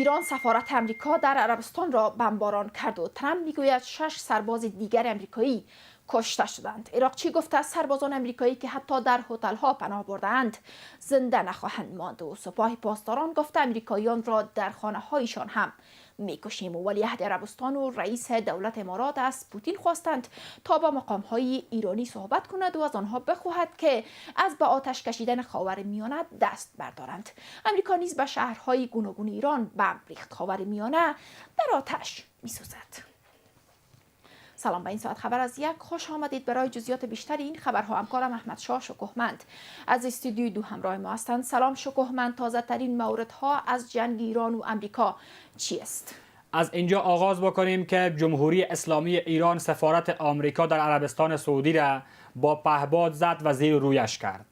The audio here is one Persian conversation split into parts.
ایران سفارت امریکا در عربستان را بمباران کرد و ترامپ میگوید 6 سرباز دیگر امریکایی کشته شدند. عراقچی گفته سربازان امریکایی که حتی در هتل‌ها پناه بردند زنده نخواهند ماند و سپاه پاسداران گفته امریکاییان را در خانه‌هایشان هم میکشیم. ولیعهد عربستان و رئیس دولت امارات از پوتین خواستند تا با مقام‌های ایرانی صحبت کند و از آنها بخواهد که از به آتش کشیدن خاورمیانه دست بردارند. امریکا نیز به شهرهای گوناگون ایران بمب ریخت. خاورمیانه در آتش میسوزد. سلام، به این ساعت خبر از یک خوش آمدید. برای جزئیات بیشتر این خبرها همکارم احمد شاه شکوهمند از استودیوی 2 همراه ما هستند. سلام شکوهمند، تازه ترین موردها از جنگ ایران و امریکا چی است؟ از اینجا آغاز بکنیم که جمهوری اسلامی ایران سفارت آمریکا در عربستان سعودی را با پهپاد زد و زیر رویش کرد.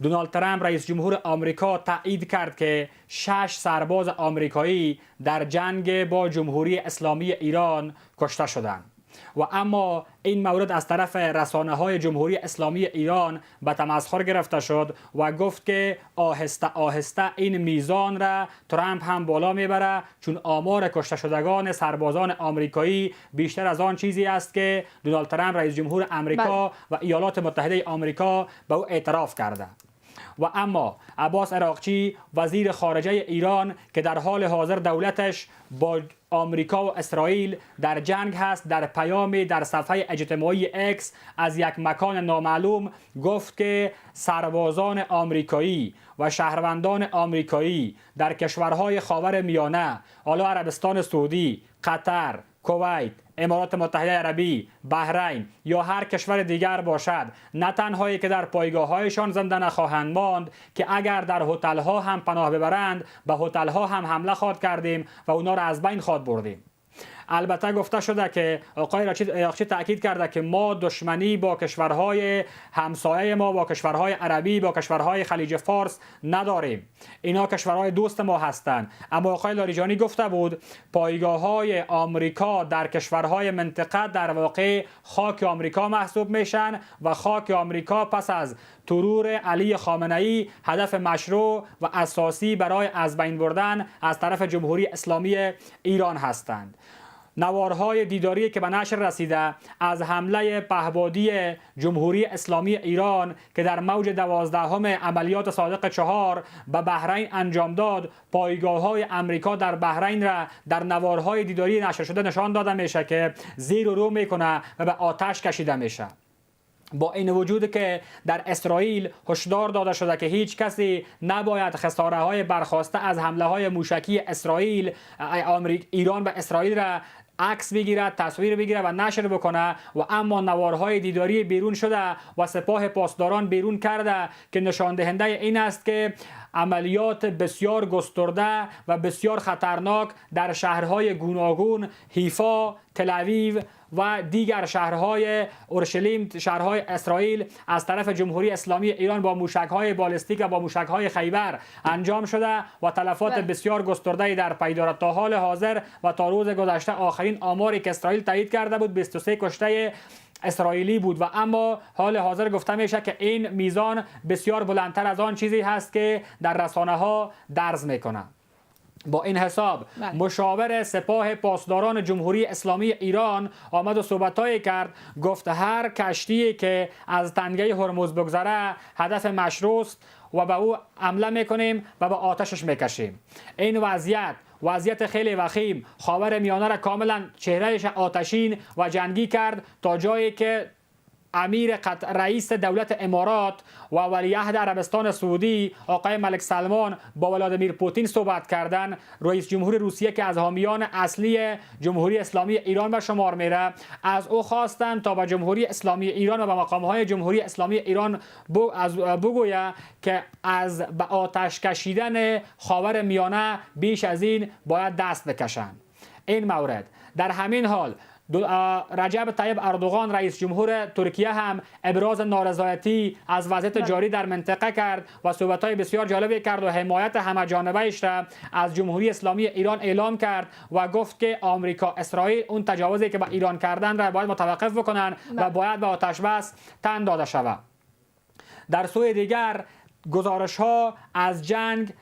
دونالد ترامپ رئیس جمهور آمریکا تایید کرد که 6 سرباز آمریکایی در جنگ با جمهوری اسلامی ایران کشته شدند. و اما این مورد از طرف رسانه‌های جمهوری اسلامی ایران به تمسخر گرفته شد و گفت که آهسته آهسته این میزان را ترامپ هم بالا میبره، چون آمار کشته شدگان سربازان آمریکایی بیشتر از آن چیزی است که دونالد ترامپ رئیس جمهور آمریکا و ایالات متحده آمریکا به او اعتراف کرده. و اما عباس عراقچی وزیر خارجه ایران که در حال حاضر دولتش با آمریکا و اسرائیل در جنگ هست، در پیامی در صفحه اجتماعی اکس از یک مکان نامعلوم گفت که سربازان آمریکایی و شهروندان آمریکایی در کشورهای خاورمیانه، حالا عربستان سعودی، قطر، کویت، امارات متحده عربی، بحرین یا هر کشور دیگر باشد، نه تنهایی که در پایگاه‌هایشان زنده نخواهند ماند که اگر در هتل‌ها هم پناه ببرند به هتل‌ها هم حمله خواهد کردیم و اونا را از بین خواهد بردیم. البته گفته شده که آقای عراقچی تاکید کرده که ما دشمنی با کشورهای همسایه ما، با کشورهای عربی، با کشورهای خلیج فارس نداریم. اینا کشورهای دوست ما هستند. اما آقای لاریجانی گفته بود پایگاه‌های آمریکا در کشورهای منطقه در واقع خاک آمریکا محسوب میشن و خاک آمریکا پس از ترور علی خامنه‌ای هدف مشروع و اساسی برای از بین بردن از طرف جمهوری اسلامی ایران هستند. نوارهای دیداری که به نشر رسیده از حمله پهپادی جمهوری اسلامی ایران که در موج 12 عملیات صادق 4 به بحرین انجام داد، پایگاه‌های امریکا در بحرین را در نوارهای دیداری نشر شده نشان داده میشه که زیر و رو میکنه و به آتش کشیده میشه. با این وجود که در اسرائیل هشدار داده شده که هیچ کسی نباید خساره های برخاسته از حمله های موشکی اسرائیل، ایران به اسرائیل را عکس بگیرد، تصویر بگیرد و نشر بکنه، و اما نوارهای دیداری بیرون شده و سپاه پاسداران بیرون کرده که نشان دهنده این است که عملیات بسیار گسترده و بسیار خطرناک در شهرهای گوناگون، حیفا، تل‌آویو و دیگر شهرهای اورشلیم، شهرهای اسرائیل از طرف جمهوری اسلامی ایران با موشک‌های بالستیک و با موشک‌های خیبر انجام شده و تلفات بسیار گسترده‌ای در پی دارد. تا حال حاضر و تا روز گذشته آخرین آماری که اسرائیل تایید کرده بود 23 کشته اسرائیلی بود و اما حال حاضر گفته میشه که این میزان بسیار بلندتر از آن چیزی هست که در رسانه‌ها درز میکنه. با این حساب مشاور سپاه پاسداران جمهوری اسلامی ایران آمد و صحبتایی کرد، گفت هر کشتی که از تنگه هرمز بگذره هدف مشروع است و به او حمله میکنیم و به آتشش میکشیم. این وضعیت خیلی وخیم خاورمیانه را کاملا چهرهش آتشین و جنگی کرد تا جایی که رئیس دولت امارات و ولیعهد عربستان سعودی آقای ملک سلمان با ولادیمیر پوتین صحبت کردن. رئیس جمهور روسیه که از حامیان اصلی جمهوری اسلامی ایران به شمار میره، از او خواستند تا به جمهوری اسلامی ایران و به مقامهای جمهوری اسلامی ایران بگوید که از به آتش کشیدن خاورمیانه بیش از این باید دست بکشند. این مورد در همین حال رجب طیب اردوغان رئیس جمهور ترکیه هم ابراز نارضایتی از وضعیت جاری در منطقه کرد و صحبت‌های بسیار جالبی کرد و حمایت همه‌جانبه‌اش را از جمهوری اسلامی ایران اعلام کرد و گفت که آمریکا اسرائیل اون تجاوزی که به ایران کردن را باید متوقف بکنن و باید به آتش بس تن داده شود. در سوی دیگر گزارش ها از جنگ،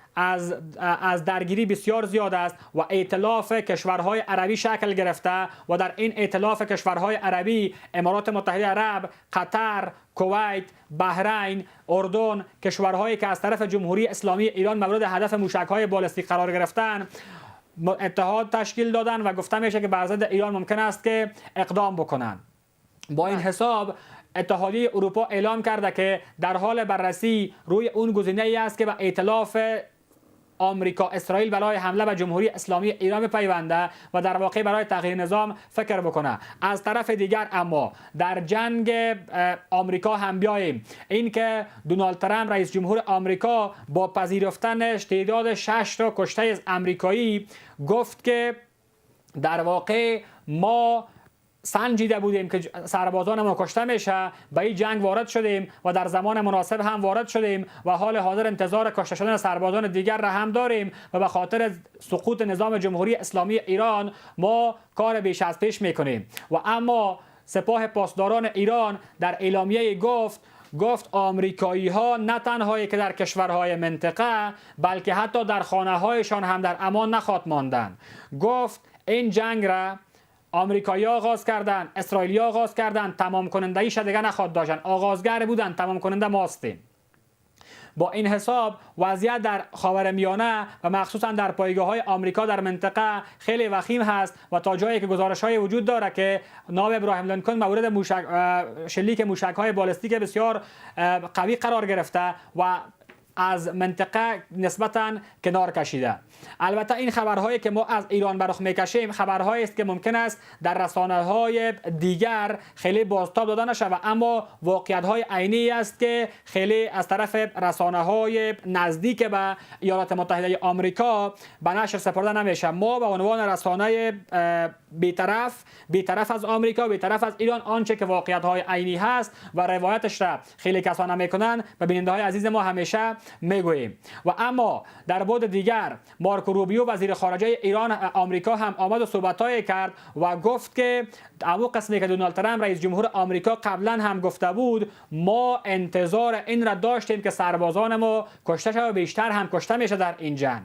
از درگیری بسیار زیاد است و ائتلاف کشورهای عربی شکل گرفته و در این ائتلاف کشورهای عربی امارات متحده عرب، قطر، کویت، بحرین، اردن، کشورهایی که از طرف جمهوری اسلامی ایران مورد هدف موشک‌های بالستیک قرار گرفتن اتحاد تشکیل دادن و گفته میشه که بر ضد ایران ممکن است که اقدام بکنند. با این حساب اتحادیه اروپا اعلام کرده که در حال بررسی روی اون گزینه‌ای است که به ائتلاف آمریکا اسرائیل برای حمله به جمهوری اسلامی ایران بپیونده و در واقع برای تغییر نظام فکر بکنه. از طرف دیگر اما در جنگ آمریکا هم بیاییم، این که دونالد ترامپ رئیس جمهور آمریکا با پذیرفتنش تعداد 6 تا کشته از آمریکایی گفت که در واقع ما سنجیده بودیم که سربازانمون کشته میشه، به این جنگ وارد شدیم و در زمان مناسب هم وارد شدیم و حال حاضر انتظار کشته شدن سربازان دیگر را هم داریم و به خاطر سقوط نظام جمهوری اسلامی ایران ما کار بیش از پیش میکنیم. و اما سپاه پاسداران ایران در اعلامیه گفت آمریکایی ها نه تنهایی که در کشورهای منطقه بلکه حتی در خانه هایشان هم در امان نخواهد ماندن. گفت این جنگ را آمریکایی آغاز کردن، اسرائیلی آغاز کردن، تمام کننده ایش دیگه نخواد داشتن، آغازگر بودن، تمام کننده ماستیم. با این حساب وضعیت در خاورمیانه و مخصوصا در پایگاه‌های آمریکا در منطقه خیلی وخیم هست و تا جایی که گزارش‌های وجود داره که ناو ابراهیم لینکلن مورد شلیک موشک‌های بالستیک بسیار قوی قرار گرفته و از منطقه نسبتاً کنار کشیده. البته این خبرهایی که ما از ایران برخ میکشیم خبرهایی است که ممکن است در رسانه‌های دیگر خیلی بازتاب داده نشه و اما واقعیت‌های عینی است که خیلی از طرف رسانه‌های نزدیک به ایالات متحده آمریکا به نشر سپرده نمیشه. ما به عنوان رسانه بی‌طرف از آمریکا، بی‌طرف از ایران، آنچه که واقعیت‌های عینی هست و روایتش را خیلی کسان نمیکنن به بیننده‌های عزیز ما همیشه میگوییم. و اما در بعد دیگر مارکو روبیو وزیر خارجه ایران آمریکا هم آمد و صحبت‌های کرد و گفت که اما قسمی که دونالد ترامپ رئیس جمهور آمریکا قبلا هم گفته بود ما انتظار این را داشتیم که سربازان ما کشته شده و بیشتر هم کشته میشه در این جنگ.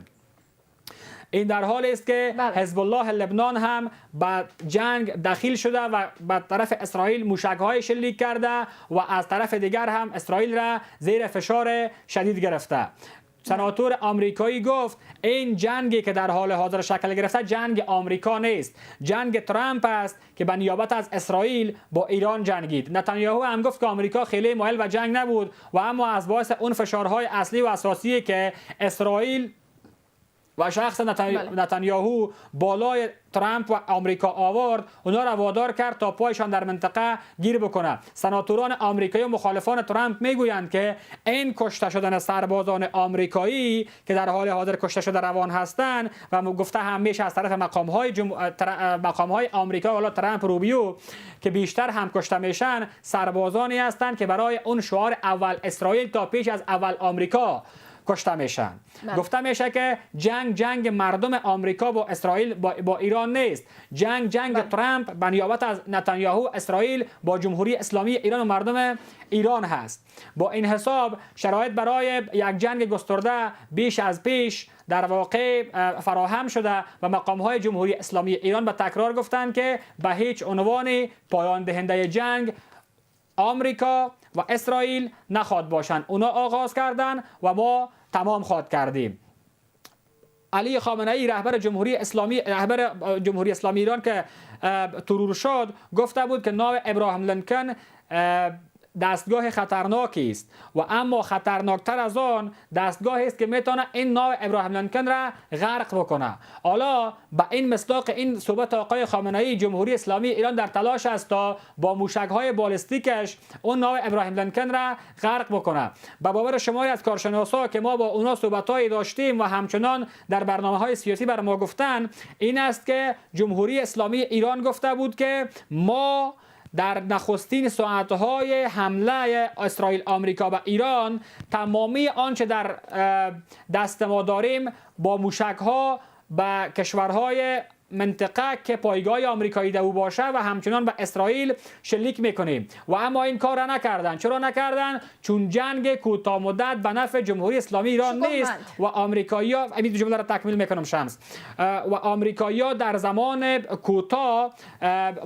این در حالی است که حزب الله لبنان هم به جنگ دخیل شده و به طرف اسرائیل موشک‌های شلیک کرده و از طرف دیگر هم اسرائیل را زیر فشار شدید گرفته. سناتور آمریکایی گفت این جنگی که در حال حاضر شکل گرفته جنگ آمریکا نیست، جنگ ترامپ است که به نیابت از اسرائیل با ایران جنگید. نتانیاهو هم گفت که آمریکا خیلی مایل به جنگ نبود و اما از باعث اون فشارهای اصلی و اساسی که اسرائیل و شخص نتانیاهو بالای ترامپ و آمریکا آورد اونا را وادار کرد تا پایشان در منطقه گیر بکنه. سناتوران آمریکایی و مخالفان ترامپ میگویند که این کشته شدن سربازان آمریکایی که در حال حاضر کشته شده روان هستند و گفته همیشه از طرف مقام‌های آمریکا والا ترامپ روبیو که بیشتر هم کشته میشن سربازانی هستند که برای اون شعار اول اسرائیل تا پیش از اول آمریکا کشته میشن. گفته میشه که جنگ مردم آمریکا با اسرائیل با ایران نیست. جنگ ترامپ به نیابت از نتانیاهو اسرائیل با جمهوری اسلامی ایران و مردم ایران هست. با این حساب شرایط برای یک جنگ گسترده بیش از پیش در واقع فراهم شده و مقام‌های جمهوری اسلامی ایران به تکرار گفتند که به هیچ عنوان پایان دهنده جنگ آمریکا و اسرائیل نخواد باشند. اونا آغاز کردن و ما تمام خواد کردیم. علی خامنه ای رهبر جمهوری اسلامی ایران که ترور شد گفته بود که ناو ابراهیم لینکلن دستگاه خطرناکی است و اما خطرناکتر از آن دستگاهی است که میتونه این ناو ابراهیم لینکلن را غرق بکنه. حالا به این مصداق این صحبت آقای خامنه ای جمهوری اسلامی ایران در تلاش است تا با موشک‌های بالستیکش اون ناو ابراهیم لینکلن را غرق بکنه. به باور شماری از کارشناسا که ما با اونا صحبت‌هایی داشتیم و همچنان در برنامه‌های سیاسی بر ما گفتن این است که جمهوری اسلامی ایران گفته بود که ما در نخستین ساعتهای حمله اسرائیل آمریکا به ایران تمامی آنچه در دست ما داریم با موشک‌ها به کشورهای منطقه که پایگاه آمریکایی در او باشه و همچنان به اسرائیل شلیک میکنه و اما این کار را نکردن. چرا نکردن؟ چون جنگ کوتاه مدت به نفع جمهوری اسلامی ایران نیست و آمریکایی‌ها، این جمله را تکمیل میکنم شمس، و آمریکایی‌ها در زمان کوتاه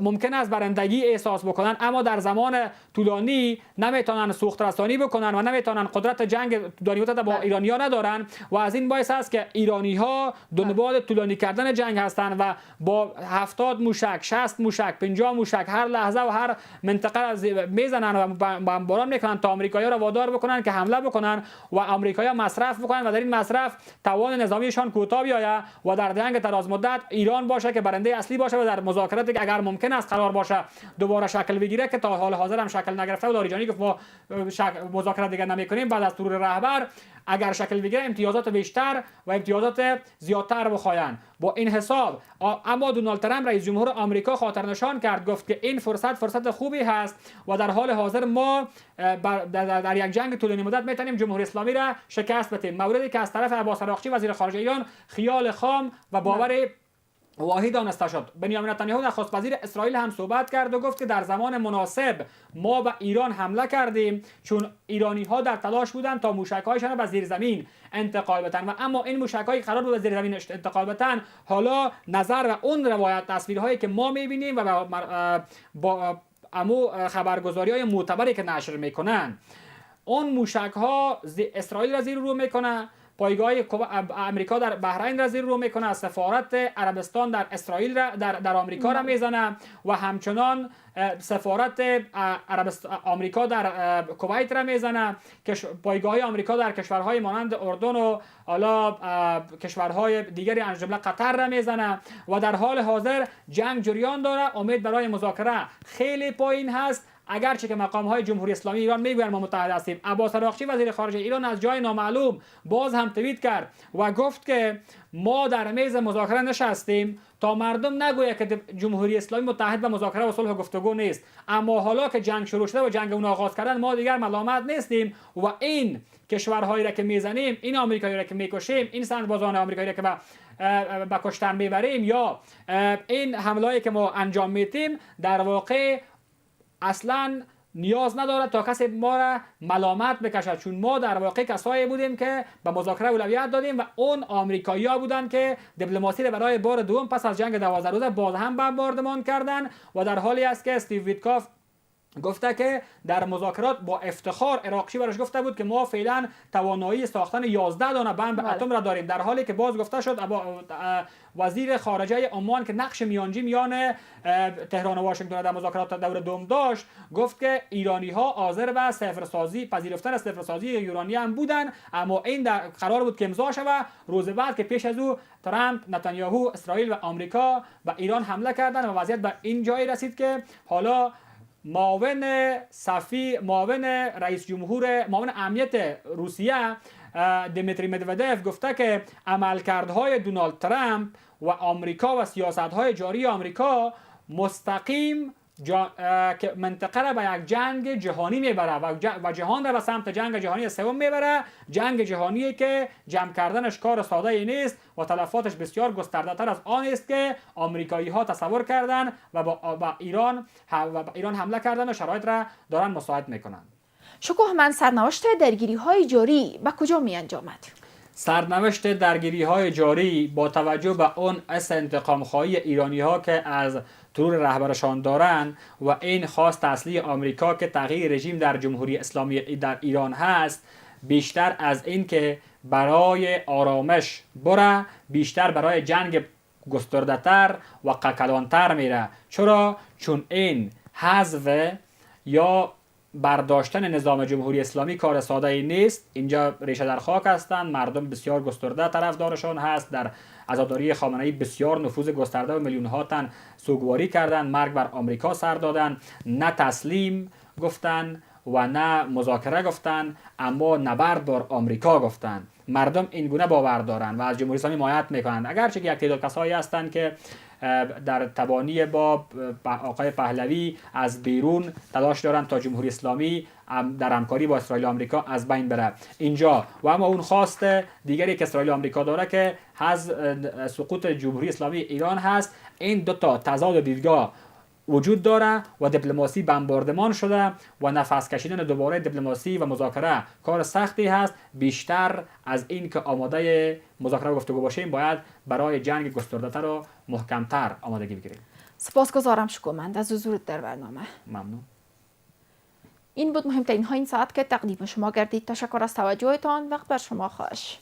ممکن است برندگی احساس بکنن، اما در زمان طولانی نمیتونن سوخت رسانی بکنن و نمیتونن قدرت جنگ طولانی با ایرانی‌ها ندارن و از این باعث است که ایرانی‌ها دنبال طولانی کردن جنگ هستند و با 70 موشک، 60 موشک، 50 موشک هر لحظه و هر منطقه را میزنن و بمباران میکنن تا آمریکایی‌ها را وادار بکنن که حمله بکنن و آمریکایی‌ها مصرف بکنن و در این مصرف توان نظامیشان کوتاه بیاید و در جنگ دراز مدت ایران باشه که برنده اصلی باشه و در مذاکراتی که اگر ممکن است قرار باشه دوباره شکل بگیره که تا حال حاضر هم شکل نگرفته و لاریجانی گفت ما مذاکرات دیگر نمی‌کنیم بعد از طور رهبر اگر شکل بگیره امتیازات بیشتر و امتیازات زیادتر بخواین. با این حساب اما دونالد ترامپ رئیس جمهور آمریکا خاطر نشان کرد، گفت که این فرصت خوبی هست و در حال حاضر ما در یک جنگ طولانی مدت میتونیم جمهوری اسلامی را شکست بدیم. موردی که از طرف عباس اراغچی وزیر خارجه ایران خیال خام و باور واهی دانسته شد. بنیامین نتانیاهو نخست وزیر اسرائیل هم صحبت کرد و گفت که در زمان مناسب ما به ایران حمله کردیم چون ایرانی ها در تلاش بودند تا موشک‌هایشان را به زیر زمین انتقال بدن و اما این موشک‌های قرار بود به زیر زمین انتقال بدن حالا نظر و اون روایت تصویرهایی که ما می‌بینیم و با خبرگزاری‌های معتبری که نشر می‌کنن اون موشک‌ها اسرائیل را زیر رو می‌کنه، پایگاه امریکا در بحرین را زیر رو میکنه، سفارت عربستان در اسرائیل را در آمریکا را میزنه و همچنان سفارت آمریکا در کویت را میزنه، پایگاه آمریکا در کشورهای مانند اردن و حالا کشورهای دیگری از جمله قطر را میزنه و در حال حاضر جنگ جریان داره. امید برای مذاکره خیلی پایین هست، اگرچه که مقام‌های جمهوری اسلامی ایران میگویند ما متحد هستیم. عباس اراغچی وزیر خارجه ایران از جای نامعلوم باز هم توییت کرد و گفت که ما در میز مذاکره نشستیم تا مردم نگوید که جمهوری اسلامی متحد به مذاکره و صلح و گفتگو نیست، اما حالا که جنگ شروع شده و جنگ اون آغاز کردن ما دیگر ملامت نیستیم و این کشورهایی را که میزنیم، این آمریکایی را که میکشیم، این سربازان آمریکایی را که به کشتن میبریم یا این حملهایی که ما انجام میدیم در واقع اصلا نیاز نداره تا کسی ما را ملامت بکشد، چون ما در واقع کسایی بودیم که به مذاکره اولویت دادیم و اون آمریکایی‌ها بودند که دیپلماسی را برای بار دوم پس از جنگ 12 روزه باز هم بمباردمان کردند و در حالی است که استیو ویتکاف گفته که در مذاکرات با افتخار اراغچی براش گفته بود که ما فعلا توانایی ساختن 11 دانه بمب اتم را داریم، در حالی که باز گفته شد وزیر خارجه عمان که نقش میانجی میان تهران و واشنگتن در مذاکرات دور دوم داشت، گفت که ایرانی ها حاضر به صفرسازی پذیرفتن صفرسازی یورانیم بودن، اما این در قرار بود که امضا شود روز بعد که پیش از او ترامپ، نتانیاهو، اسرائیل و آمریکا به ایران حمله کردند و وضعیت به این جای رسید که حالا معاون رئیس جمهور معاون امنیت روسیه دیمیتری مدودف گفته که عملکردهای دونالد ترامپ و آمریکا و سیاست‌های جاری آمریکا مستقیم که منطقه را به یک جنگ جهانی میبره و جهان را به سمت جنگ جهانی سوم میبره، جنگ جهانی که جمع کردنش کار ساده ای نیست و تلفاتش بسیار گسترده تر از آن است که آمریکایی ها تصور کردن و با ایران حمله کردن و شرایط را دارن مساعد میکنن. شکوه من سرنوشت درگیری های جاری به کجا می انجامد؟ سرنوشت درگیری های جاری با توجه به اون انتقام خواهی ایرانی ها که از ترور رهبرشان دارند و این خواست اصلی آمریکا که تغییر رژیم در جمهوری اسلامی در ایران هست، بیشتر از این که برای آرامش بره، بیشتر برای جنگ گسترده تر و قکلانتر میره. چرا؟ چون این حذف یا برداشتن نظام جمهوری اسلامی کار ساده ای نیست. اینجا ریشه در خاک هستند، مردم بسیار گسترده طرفدارشان هست، در عزاداری خامنه‌ای بسیار نفوذ گسترده و میلیون ها تن سوگواری کردند، مرگ بر آمریکا سر دادند، نه تسلیم گفتند و نه مذاکره گفتند، اما نبرد بر آمریکا گفتند. مردم این گونه باور دارند و از جمهوری اسلامی حمایت میکنند، اگرچه یک تعداد کسایی هستند که در تبانی با آقای پهلوی از بیرون تلاش دارند تا جمهوری اسلامی در همکاری با اسرائیل و آمریکا از بین بره اینجا. و اما اون خواست دیگری که اسرائیل و آمریکا داره که سقوط جمهوری اسلامی ایران هست. این دو تا تضاد دیدگاه وجود داره و دیپلماسی بمباردمان شده و نفس کشیدن دوباره دیپلماسی و مذاکره کار سختی هست. بیشتر از این که آماده مذاکره و گفتگو باشیم باید برای جنگ گسترده‌تر و محکمتر آمادگی بگیریم. سپاسگزارم شکومند از حضورت در برنامه. ممنون. این بود مهمترین ها این ساعت که تقدیم شما گردید. تشکر از توجهتان. وقت بر شما خواهش.